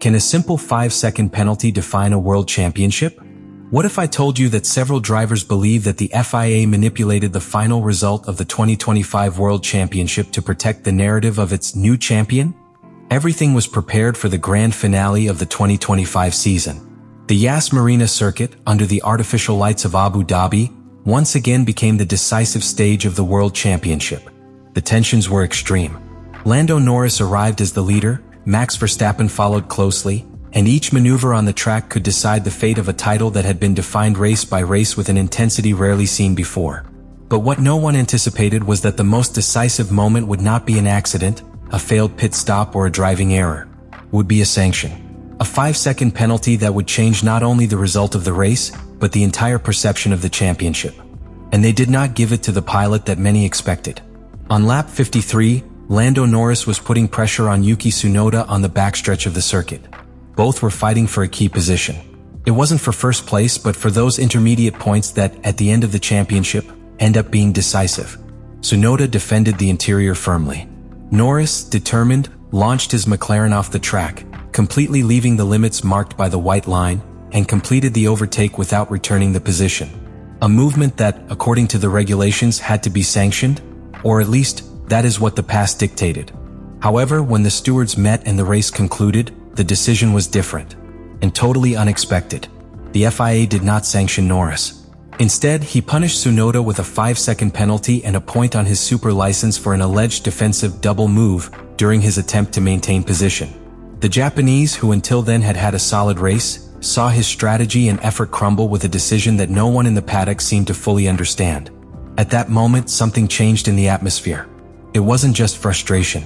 Can a simple 5-second penalty define a world championship? What if I told you that several drivers believe that the FIA manipulated the final result of the 2025 World Championship to protect the narrative of its new champion? Everything was prepared for the grand finale of the 2025 season. The Yas Marina circuit, under the artificial lights of Abu Dhabi, once again became the decisive stage of the World Championship. The tensions were extreme. Lando Norris arrived as the leader, Max Verstappen followed closely, and each maneuver on the track could decide the fate of a title that had been defined race by race with an intensity rarely seen before. But what no one anticipated was that the most decisive moment would not be an accident, a failed pit stop, or a driving error. It would be a sanction. A 5-second penalty that would change not only the result of the race, but the entire perception of the championship. And they did not give it to the pilot that many expected. On lap 53, Lando Norris was putting pressure on Yuki Tsunoda on the backstretch of the circuit. Both were fighting for a key position. It wasn't for first place, but for those intermediate points that, at the end of the championship, end up being decisive. Tsunoda defended the interior firmly. Norris, determined, launched his McLaren off the track, completely leaving the limits marked by the white line, and completed the overtake without returning the position. A movement that, according to the regulations, had to be sanctioned, or at least, that is what the past dictated. However, when the stewards met and the race concluded, the decision was different and totally unexpected. The FIA did not sanction Norris. Instead, he punished Tsunoda with a 5-second penalty and a point on his super license for an alleged defensive double move during his attempt to maintain position. The Japanese, who until then had had a solid race, saw his strategy and effort crumble with a decision that no one in the paddock seemed to fully understand. At that moment, something changed in the atmosphere. It wasn't just frustration.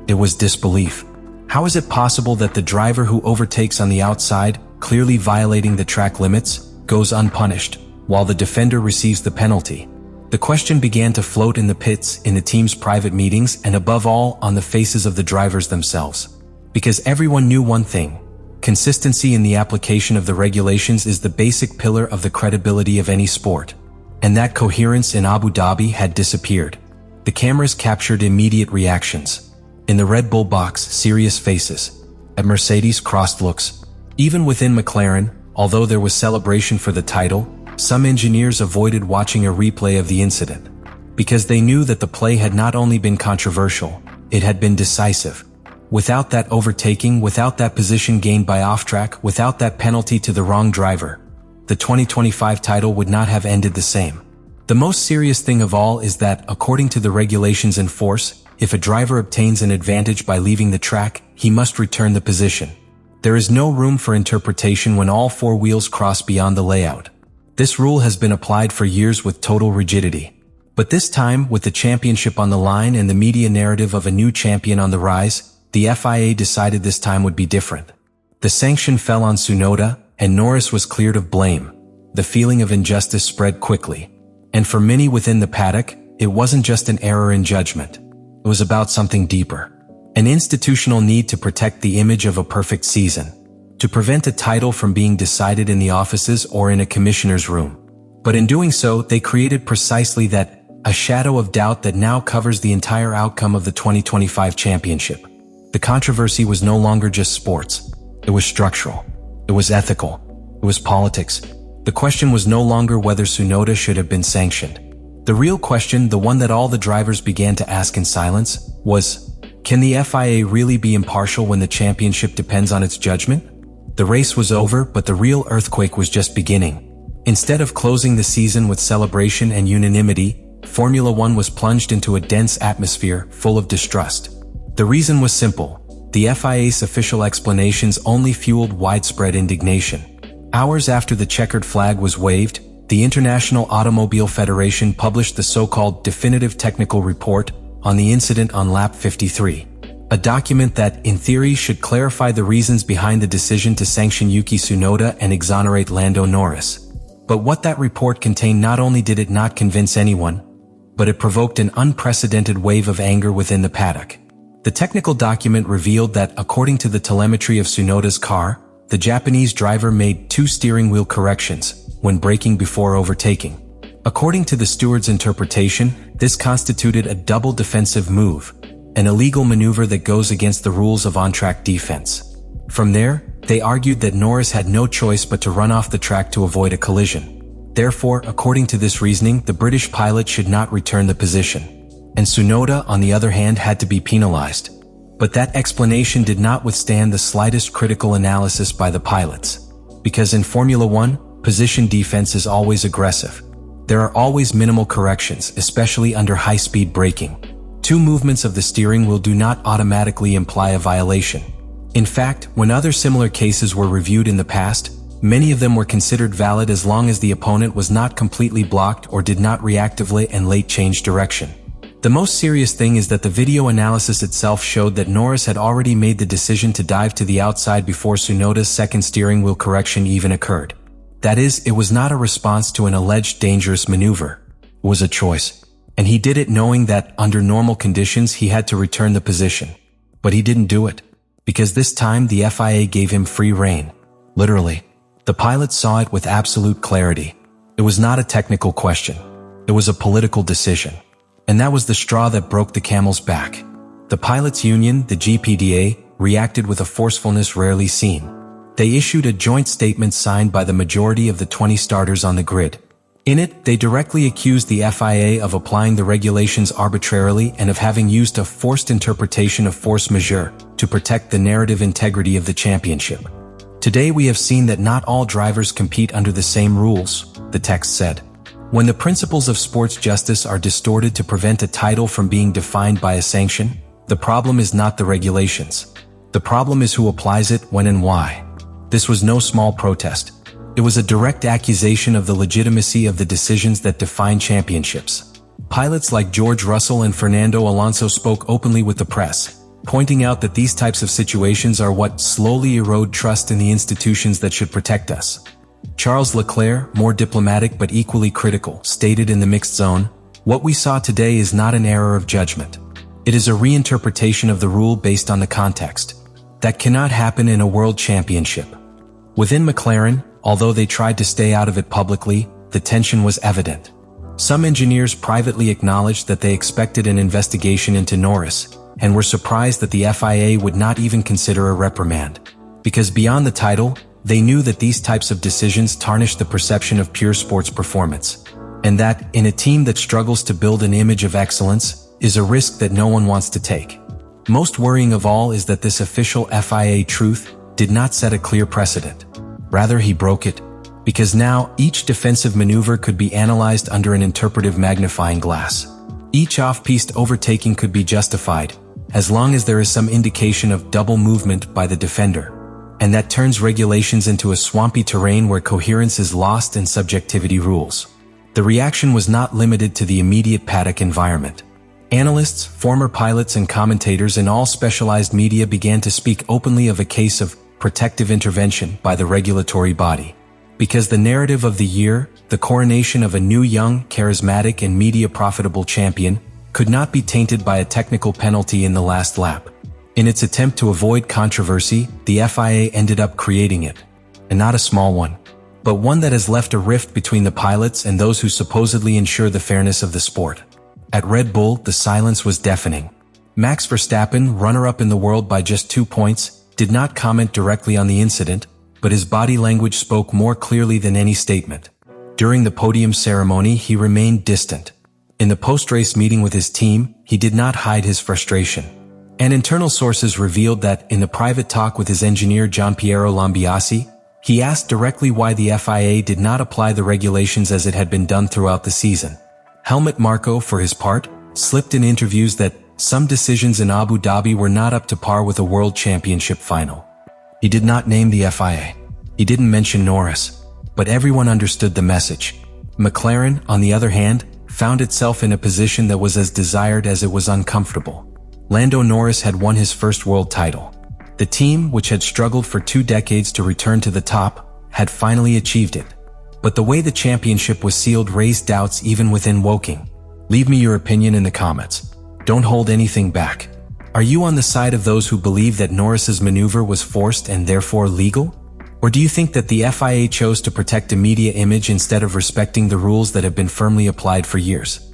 It was disbelief. How is it possible that the driver who overtakes on the outside, clearly violating the track limits, goes unpunished, while the defender receives the penalty? The question began to float in the pits, in the team's private meetings, and above all, on the faces of the drivers themselves. Because everyone knew one thing: consistency in the application of the regulations is the basic pillar of the credibility of any sport. And that coherence in Abu Dhabi had disappeared. The cameras captured immediate reactions. In the Red Bull box, serious faces. At Mercedes, crossed looks. Even within McLaren, although there was celebration for the title, some engineers avoided watching a replay of the incident. Because they knew that the play had not only been controversial, it had been decisive. Without that overtaking, without that position gained by off-track, without that penalty to the wrong driver, the 2025 title would not have ended the same. The most serious thing of all is that, according to the regulations in force, if a driver obtains an advantage by leaving the track, he must return the position. There is no room for interpretation when all four wheels cross beyond the layout. This rule has been applied for years with total rigidity. But this time, with the championship on the line and the media narrative of a new champion on the rise, the FIA decided this time would be different. The sanction fell on Tsunoda, and Norris was cleared of blame. The feeling of injustice spread quickly. And for many within the paddock, it wasn't just an error in judgment. It was about something deeper. An institutional need to protect the image of a perfect season. To prevent a title from being decided in the offices or in a commissioner's room. But in doing so, they created precisely that, a shadow of doubt that now covers the entire outcome of the 2025 championship. The controversy was no longer just sports. It was structural. It was ethical. It was politics. The question was no longer whether Tsunoda should have been sanctioned. The real question, the one that all the drivers began to ask in silence, was, can the FIA really be impartial when the championship depends on its judgment? The race was over, but the real earthquake was just beginning. Instead of closing the season with celebration and unanimity, Formula One was plunged into a dense atmosphere full of distrust. The reason was simple. The FIA's official explanations only fueled widespread indignation. Hours after the checkered flag was waved, the International Automobile Federation published the so-called Definitive Technical Report on the incident on lap 53. A document that, in theory, should clarify the reasons behind the decision to sanction Yuki Tsunoda and exonerate Lando Norris. But what that report contained, not only did it not convince anyone, but it provoked an unprecedented wave of anger within the paddock. The technical document revealed that, according to the telemetry of Tsunoda's car, the Japanese driver made 2 steering wheel corrections when braking before overtaking. According to the steward's interpretation, this constituted a double defensive move, an illegal maneuver that goes against the rules of on-track defense. From there, they argued that Norris had no choice but to run off the track to avoid a collision. Therefore, according to this reasoning, the British pilot should not return the position. And Tsunoda, on the other hand, had to be penalized. But that explanation did not withstand the slightest critical analysis by the pilots. Because in Formula One, position defense is always aggressive. There are always minimal corrections, especially under high-speed braking. Two movements of the steering wheel do not automatically imply a violation. In fact, when other similar cases were reviewed in the past, many of them were considered valid as long as the opponent was not completely blocked or did not reactively and late change direction. The most serious thing is that the video analysis itself showed that Norris had already made the decision to dive to the outside before Tsunoda's second steering wheel correction even occurred. That is, it was not a response to an alleged dangerous maneuver. It was a choice. And he did it knowing that, under normal conditions, he had to return the position. But he didn't do it. Because this time the FIA gave him free rein. Literally. The pilots saw it with absolute clarity. It was not a technical question. It was a political decision. And that was the straw that broke the camel's back. The pilots' union, the GPDA, reacted with a forcefulness rarely seen. They issued a joint statement signed by the majority of the 20 starters on the grid. In it, they directly accused the FIA of applying the regulations arbitrarily and of having used a forced interpretation of force majeure to protect the narrative integrity of the championship. Today we have seen that not all drivers compete under the same rules, the text said. When the principles of sports justice are distorted to prevent a title from being defined by a sanction, the problem is not the regulations. The problem is who applies it, when and why. This was no small protest. It was a direct accusation of the legitimacy of the decisions that define championships. Pilots like George Russell and Fernando Alonso spoke openly with the press, pointing out that these types of situations are what slowly erode trust in the institutions that should protect us. Charles Leclerc, more diplomatic but equally critical, stated in the mixed zone, "What we saw today is not an error of judgment. It is a reinterpretation of the rule based on the context. That cannot happen in a world championship." Within McLaren, although they tried to stay out of it publicly, the tension was evident. Some engineers privately acknowledged that they expected an investigation into Norris, and were surprised that the FIA would not even consider a reprimand. Because beyond the title, they knew that these types of decisions tarnish the perception of pure sports performance. And that, in a team that struggles to build an image of excellence, is a risk that no one wants to take. Most worrying of all is that this official FIA truth did not set a clear precedent. Rather, he broke it. Because now, each defensive maneuver could be analyzed under an interpretive magnifying glass. Each off-piste overtaking could be justified, as long as there is some indication of double movement by the defender. And that turns regulations into a swampy terrain where coherence is lost and subjectivity rules. The reaction was not limited to the immediate paddock environment. Analysts, former pilots and commentators in all specialized media began to speak openly of a case of protective intervention by the regulatory body. Because the narrative of the year, the coronation of a new young, charismatic and media-profitable champion, could not be tainted by a technical penalty in the last lap. In its attempt to avoid controversy, the FIA ended up creating it. And not a small one, but one that has left a rift between the pilots and those who supposedly ensure the fairness of the sport. At Red Bull, the silence was deafening. Max Verstappen, runner-up in the world by just 2 points, did not comment directly on the incident, but his body language spoke more clearly than any statement. During the podium ceremony, he remained distant. In the post-race meeting with his team, he did not hide his frustration. And internal sources revealed that, in the private talk with his engineer Gianpiero Lambiase, he asked directly why the FIA did not apply the regulations as it had been done throughout the season. Helmut Marko, for his part, slipped in interviews that some decisions in Abu Dhabi were not up to par with a World Championship final. He did not name the FIA. He didn't mention Norris. But everyone understood the message. McLaren, on the other hand, found itself in a position that was as desired as it was uncomfortable. Lando Norris had won his first world title. The team, which had struggled for 2 decades to return to the top, had finally achieved it. But the way the championship was sealed raised doubts even within Woking. Leave me your opinion in the comments. Don't hold anything back. Are you on the side of those who believe that Norris's maneuver was forced and therefore legal? Or do you think that the FIA chose to protect a media image instead of respecting the rules that have been firmly applied for years?